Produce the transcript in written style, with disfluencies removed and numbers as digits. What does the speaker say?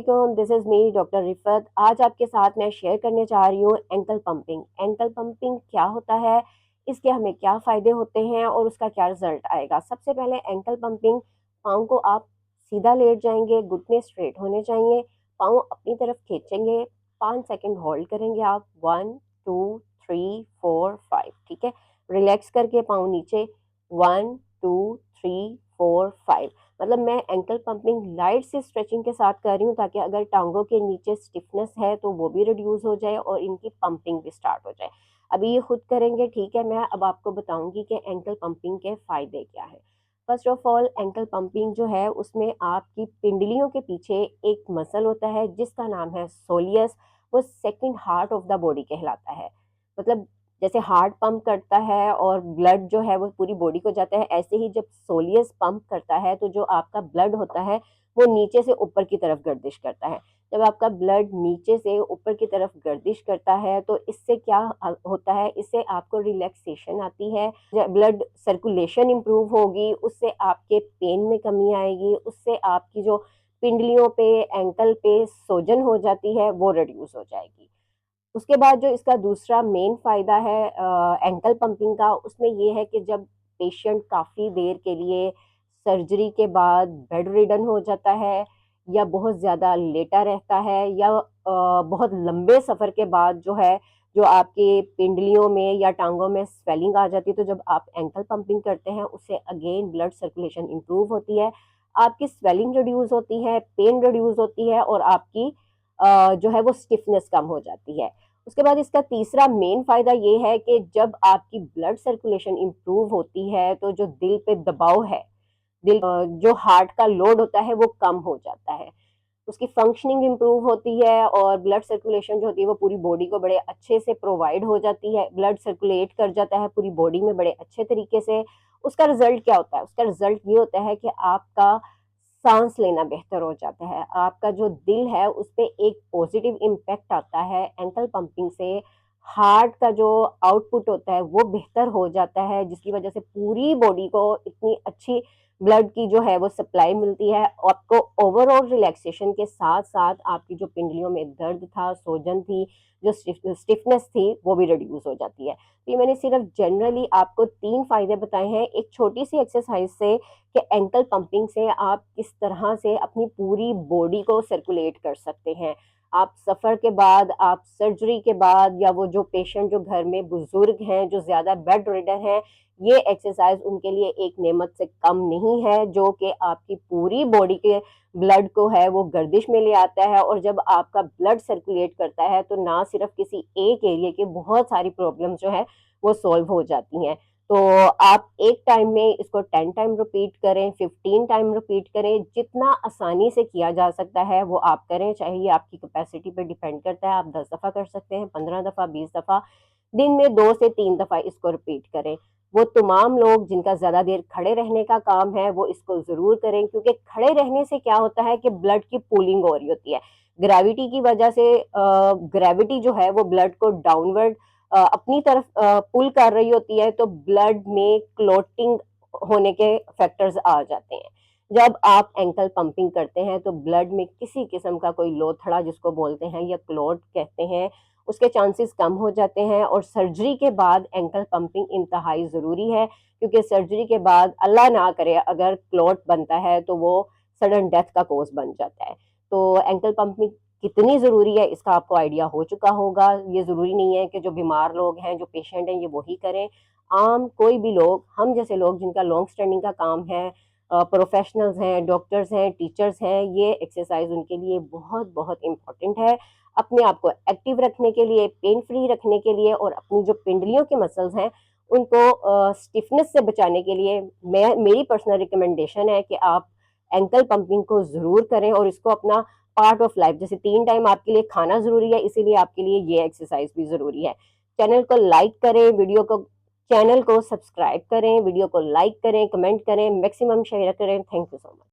वालेकुम, this is me doctor रिफ़त। आज आपके साथ मैं शेयर करने जा रही हूँ एंकल पंपिंग। एंकल पंपिंग क्या होता है, इसके हमें क्या फ़ायदे होते हैं और उसका क्या रिज़ल्ट आएगा। सबसे पहले एंकल पंपिंग, पाँव को आप सीधा लेट जाएंगे, घुटने स्ट्रेट होने चाहिए, पाँव अपनी तरफ खींचेंगे, 5 सेकंड होल्ड करेंगे आप, 1 2 3 4 5, ठीक है। रिलैक्स करके पाँव नीचे, 1 2 3 4 5। मतलब मैं एंकल पंपिंग लाइट से स्ट्रेचिंग के साथ कर रही हूँ ताकि अगर टांगों के नीचे स्टिफनेस है तो वो भी रिड्यूस हो जाए और इनकी पंपिंग भी स्टार्ट हो जाए। अभी ये खुद करेंगे, ठीक है। मैं अब आपको बताऊंगी कि एंकल पंपिंग के फ़ायदे क्या हैं। First of all, ankle pumping जो है उसमें आपकी पिंडलियों के पीछे एक मसल होता है जिसका नाम है सोलियस। वो second heart of the body कहलाता है। मतलब जैसे हार्ट पंप करता है और ब्लड जो है वो पूरी बॉडी को जाता है, ऐसे ही जब सोलियस पंप करता है तो जो आपका ब्लड होता है वो नीचे से ऊपर की तरफ गर्दिश करता है। जब आपका ब्लड नीचे से ऊपर की तरफ गर्दिश करता है तो इससे क्या होता है, इससे आपको रिलैक्सेशन आती है, ब्लड सर्कुलेशन इंप्रूव होगी, उससे आपके पेन में कमी आएगी, उससे आपकी जो पिंडलियों पे, एंकल पे सोजन हो जाती है वो रिड्यूस हो जाएगी। उसके बाद जो इसका दूसरा मेन फ़ायदा है एंकल पंपिंग का, उसमें ये है कि जब पेशेंट काफ़ी देर के लिए सर्जरी के बाद बेड रिडन हो जाता है या बहुत ज़्यादा लेटा रहता है या बहुत लंबे सफ़र के बाद जो है, जो आपके पिंडलियों में या टांगों में स्वेलिंग आ जाती है, तो जब आप एंकल पंपिंग करते हैं उससे अगेन ब्लड सर्कुलेशन इम्प्रूव होती है, आपकी स्वेलिंग रिड्यूस होती है, पेन रिड्यूस होती है और आपकी जो है वो स्टिफनेस कम हो जाती है। उसके बाद इसका तीसरा मेन फायदा ये है कि जब आपकी ब्लड सर्कुलेशन इंप्रूव होती है तो जो दिल पे दबाव है, दिल जो हार्ट का लोड होता है वो कम हो जाता है, उसकी फंक्शनिंग इंप्रूव होती है और ब्लड सर्कुलेशन जो होती है वो पूरी बॉडी को बड़े अच्छे से प्रोवाइड हो जाती है, ब्लड सर्कुलेट कर जाता है पूरी बॉडी में बड़े अच्छे तरीके से। उसका रिजल्ट क्या होता है? उसका रिजल्ट ये होता है कि आपका सांस लेना बेहतर हो जाता है, आपका जो दिल है उस पर एक पॉजिटिव इम्पैक्ट आता है एंकल पंपिंग से। हार्ट का जो आउटपुट होता है वो बेहतर हो जाता है, जिसकी वजह से पूरी बॉडी को इतनी अच्छी ब्लड की जो है वो सप्लाई मिलती है। आपको ओवरऑल रिलैक्सेशन के साथ साथ आपकी जो पिंडलियों में दर्द था, सोजन थी, जो स्टिफनेस थी वो भी रिड्यूस हो जाती है। तो ये मैंने सिर्फ जनरली आपको 3 फायदे बताए हैं एक छोटी सी एक्सरसाइज से, कि एंकल पंपिंग से आप किस तरह से अपनी पूरी बॉडी को सर्कुलेट कर सकते हैं। आप सफ़र के बाद, आप सर्जरी के बाद, या वो जो पेशेंट जो घर में बुजुर्ग हैं जो ज़्यादा बेड रिडन हैं, ये एक्सरसाइज उनके लिए एक नेमत से कम नहीं है, जो कि आपकी पूरी बॉडी के ब्लड को है वो गर्दिश में ले आता है। और जब आपका ब्लड सर्कुलेट करता है तो ना सिर्फ किसी एक एरिया की बहुत सारी प्रॉब्लम जो है वो सॉल्व हो जाती हैं। तो आप एक टाइम में इसको 10 टाइम रिपीट करें, 15 टाइम रिपीट करें, जितना आसानी से किया जा सकता है वो आप करें। चाहे ये आपकी कैपेसिटी पे डिपेंड करता है, आप 10 दफ़ा कर सकते हैं, 15 दफ़ा, 20 दफ़ा, दिन में 2 से 3 दफ़ा इसको रिपीट करें। वो तमाम लोग जिनका ज़्यादा देर खड़े रहने का काम है वो इसको ज़रूर करें, क्योंकि खड़े रहने से क्या होता है कि ब्लड की पूलिंग हो रही होती है, ग्रेविटी की वजह से। ग्रेविटी जो है वो ब्लड को डाउनवर्ड अपनी तरफ पुल कर रही होती है, तो ब्लड में क्लोटिंग होने के फैक्टर्स आ जाते हैं। जब आप एंकल पंपिंग करते हैं तो ब्लड में किसी किस्म का कोई लोथड़ा जिसको बोलते हैं या क्लोट कहते हैं, उसके चांसेस कम हो जाते हैं। और सर्जरी के बाद एंकल पंपिंग इंतहाई ज़रूरी है, क्योंकि सर्जरी के बाद अल्लाह ना करे अगर क्लोट बनता है तो वो सडन डेथ का कोज बन जाता है। तो एंकल पंपिंग कितनी ज़रूरी है इसका आपको आइडिया हो चुका होगा। ये ज़रूरी नहीं है कि जो बीमार लोग हैं, जो पेशेंट हैं, ये वही करें। आम कोई भी लोग, हम जैसे लोग जिनका लॉन्ग स्टैंडिंग का काम है, प्रोफेशनल्स हैं, डॉक्टर्स हैं, टीचर्स हैं, ये एक्सरसाइज उनके लिए बहुत बहुत इम्पॉर्टेंट है। अपने आप को एक्टिव रखने के लिए, पेन फ्री रखने के लिए, और अपनी जो पिंडलियों के मसल्स हैं उनको स्टिफनेस से बचाने के लिए मैं, मेरी पर्सनल रिकमेंडेशन है कि आप एंकल पंपिंग को ज़रूर करें और इसको अपना पार्ट ऑफ लाइफ, जैसे 3 टाइम आपके लिए खाना ज़रूरी है, इसीलिए आपके लिए ये एक्सरसाइज भी ज़रूरी है। चैनल को लाइक करें, वीडियो को, चैनल को सब्सक्राइब करें, वीडियो को लाइक करें, कमेंट करें, मैक्सिमम शेयर करें। Thank you so much.